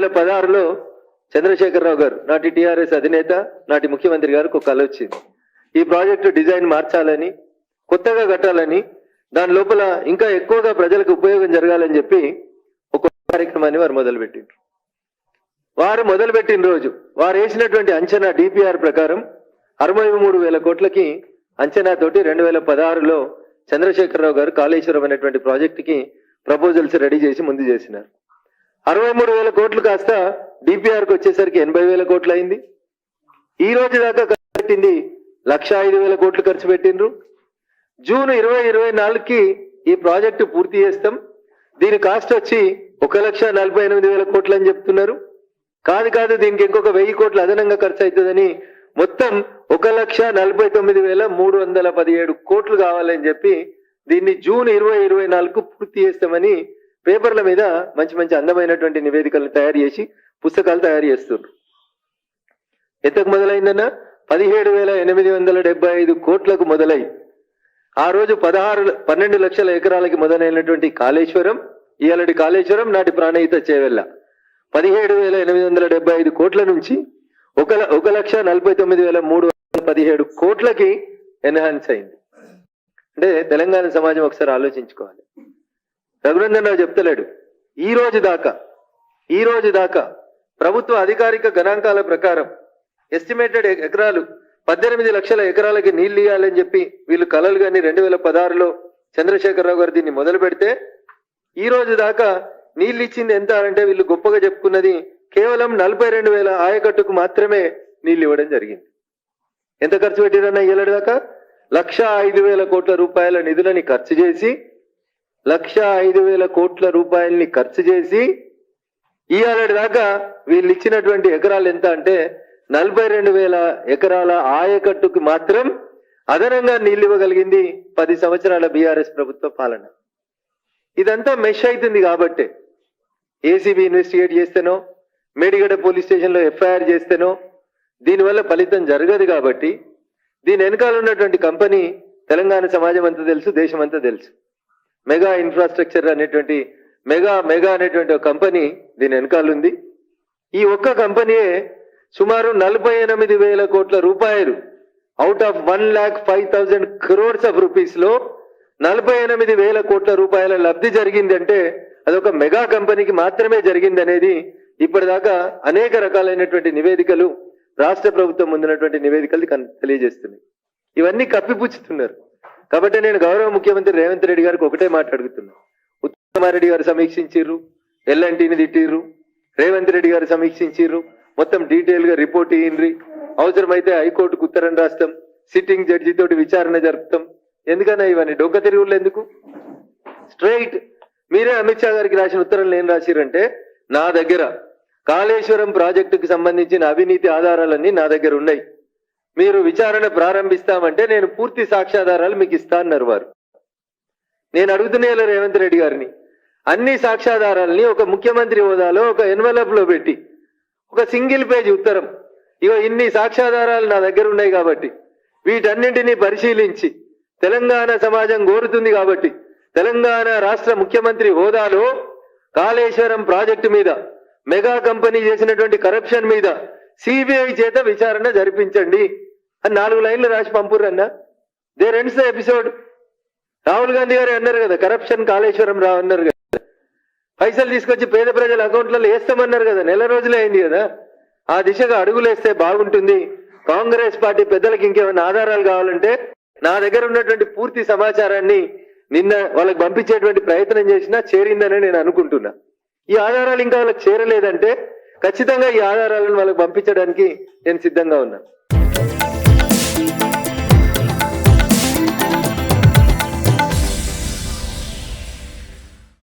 2016లో చంద్రశేఖరరావు గారు నాటి టీఆర్ఎస్ అధినేత నాటి ముఖ్యమంత్రి గారికి ఒక కల వచ్చింది. ఈ ప్రాజెక్టు డిజైన్ మార్చాలని, కొత్తగా కట్టాలని, దాని లోపల ఇంకా ఎక్కువగా ప్రజలకు ఉపయోగం జరగాలని చెప్పి ఒక కార్యక్రమాన్ని వారు మొదలుపెట్టిండ్రు. వారు మొదలుపెట్టిన రోజు వారు వేసినటువంటి అంచనా డిపిఆర్ ప్రకారం 63,000 కోట్లకి అంచనాతోటి 2016లో చంద్రశేఖరరావు గారు కాళేశ్వరం అనేటువంటి ప్రాజెక్టుకి ప్రపోజల్స్ రెడీ చేసి ముందు చేసినారు. 63,000 కోట్లు కాస్త డిపిఆర్కి వచ్చేసరికి 80,000 కోట్లు అయింది. ఈ రోజు దాకా ఖర్చు పెట్టింది 105,000 కోట్లు ఖర్చు పెట్టిండ్రు. జూన్ 2024కి ఈ ప్రాజెక్టు పూర్తి చేస్తాం. దీని కాస్ట్ వచ్చి 1,48,000 కోట్లు అని చెప్తున్నారు. కాదు దీనికి ఇంకొక 1,000 కోట్లు అదనంగా ఖర్చు అవుతుందని మొత్తం 1,49,317 కోట్లు కావాలని చెప్పి దీన్ని జూన్ 2024కు పూర్తి చేస్తామని పేపర్ల మీద మంచి మంచి అందమైనటువంటి నివేదికలు తయారు చేసి పుస్తకాలు తయారు చేస్తున్నారు. ఎంతకు మొదలైందన్న 17,875 కోట్లకు మొదలై ఆ రోజు 12 లక్షల ఎకరాలకి మొదలైనటువంటి కాళేశ్వరం, ఇయాలటి కాళేశ్వరం నాటి ప్రాణహిత చేవెళ్ళ 17,875 కోట్ల నుంచి 1,49,317 కోట్లకి ఎన్హాన్స్ అయింది. అంటే తెలంగాణ సమాజం ఒకసారి ఆలోచించుకోవాలి. రఘునందన్ రావు చెప్తలేడు. ఈ రోజు దాకా ప్రభుత్వ అధికారిక గణాంకాల ప్రకారం ఎస్టిమేటెడ్ ఎకరాలు 18 లక్షల ఎకరాలకి నీళ్లు ఇవ్వాలని చెప్పి వీళ్ళు కలలు కానీ 2016లో చంద్రశేఖరరావు గారు దీన్ని మొదలు పెడితే ఈ రోజు దాకా నీళ్ళు ఇచ్చింది ఎంత అంటే వీళ్ళు గొప్పగా చెప్పుకున్నది కేవలం 42,000 ఆయకట్టుకు మాత్రమే నీళ్లు ఇవ్వడం జరిగింది. ఎంత ఖర్చు పెట్టిరన్నా ఇయ్యలేడు దాకా 105,000 కోట్ల రూపాయల నిధులని ఖర్చు చేసి 105,000 కోట్ల రూపాయలని ఖర్చు చేసి ఇయ్యాలటి దాకా వీళ్ళు ఇచ్చినటువంటి ఎకరాలు ఎంత అంటే 42,000 ఎకరాల ఆయకట్టుకు మాత్రం అదనంగా నీళ్లు ఇవ్వగలిగింది 10 సంవత్సరాల బీఆర్ఎస్ ప్రభుత్వ పాలన. ఇదంతా మెష్ అవుతుంది కాబట్టి ఏసీబీ ఇన్వెస్టిగేట్ చేస్తేనో మేడిగడ్డ పోలీస్ స్టేషన్లో ఎఫ్ఐఆర్ చేస్తేనో దీనివల్ల ఫలితం జరగదు. కాబట్టి దీని వెనకాల ఉన్నటువంటి కంపెనీ తెలంగాణ సమాజం అంతా తెలుసు, దేశం అంతా తెలుసు. మెగా ఇన్ఫ్రాస్ట్రక్చర్ అనేటువంటి మెగా అనేటువంటి ఒక కంపెనీ దీని వెనకాల ఉంది. ఈ ఒక్క కంపెనీయే సుమారు 48,000 కోట్ల రూపాయలు out of 1,05,000 crores of rupees లో 48,000 కోట్ల రూపాయల లబ్ధి జరిగిందంటే అదొక మెగా కంపెనీకి మాత్రమే జరిగింది అనేది ఇప్పటిదాకా అనేక రకాలైనటువంటి నివేదికలు రాష్ట్ర ప్రభుత్వం ముందున్నటువంటి నివేదికలు తెలియజేస్తున్నాయి. ఇవన్నీ కప్పిపుచ్చుతున్నారు. కాబట్టి నేను గౌరవ ముఖ్యమంత్రి రేవంత్ రెడ్డి గారికి ఒకటే మాట్లాడుతున్నా. ఉత్తమారెడ్డి గారు సమీక్షించిర్రు, ఎల్ఎన్టీని తిట్టిర్రు, రేవంత్ రెడ్డి గారు సమీక్షించిర్రు, మొత్తం డీటెయిల్ గా రిపోర్ట్ ఇయ్యండ్రి, అవసరమైతే హైకోర్టుకు ఉత్తరం రాస్తాం, సిట్టింగ్ జడ్జి తోటి విచారణ జరుపుతాం. ఎందుకన్నా ఇవన్నీ డొక్క తిరుగుళ్ళు ఎందుకు? స్ట్రైట్ మీరే అమిత్ షా గారికి రాసిన ఉత్తరంలో ఏం రాసిరంటే, నా దగ్గర కాళేశ్వరం ప్రాజెక్టుకు సంబంధించిన అవినీతి ఆధారాలన్నీ నా దగ్గర ఉన్నాయి, మీరు విచారణ ప్రారంభిస్తామంటే నేను పూర్తి సాక్ష్యాధారాలు మీకు ఇస్తా అన్నారు వారు. నేను అడుగుతున్నా రేవంత్ రెడ్డి గారిని, అన్ని సాక్ష్యాధారాలని ఒక ముఖ్యమంత్రి హోదాలో ఒక ఎన్వలప్ లో పెట్టి ఒక సింగిల్ పేజ్ ఉత్తరం, ఇగో ఇన్ని సాక్ష్యాధారాలు నా దగ్గర ఉన్నాయి కాబట్టి వీటన్నింటినీ పరిశీలించి తెలంగాణ సమాజం కోరుతుంది కాబట్టి తెలంగాణ రాష్ట్ర ముఖ్యమంత్రి హోదాలో కాళేశ్వరం ప్రాజెక్టు మీద మెగా కంపెనీ చేసినటువంటి కరప్షన్ మీద సిబిఐ చేత విచారణ జరిపించండి అని 4 లైన్లు రాసి పంపురన్నా. There ends the episode. Rahul Gandhi గారు అన్నారు కదా, కరప్షన్ కాళేశ్వరం అన్నారు కదా, పైసలు తీసుకొచ్చి పేద ప్రజల అకౌంట్లలో వేస్తామన్నారు కదా, నెల రోజులే అయింది కదా. ఆ దిశగా అడుగులేస్తే బాగుంటుంది. కాంగ్రెస్ పార్టీ పెద్దలకు ఇంకేమైనా ఆధారాలు కావాలంటే నా దగ్గర ఉన్నటువంటి పూర్తి సమాచారాన్ని నిన్న వాళ్ళకి పంపించేటువంటి ప్రయత్నం చేసినా చేరిందని నేను అనుకుంటున్నా. ఈ ఆధారాలు ఇంకా వాళ్ళకి చేరలేదంటే ఖచ్చితంగా ఈ ఆధారాలను వాళ్ళకి పంపించడానికి నేను సిద్ధంగా ఉన్నా.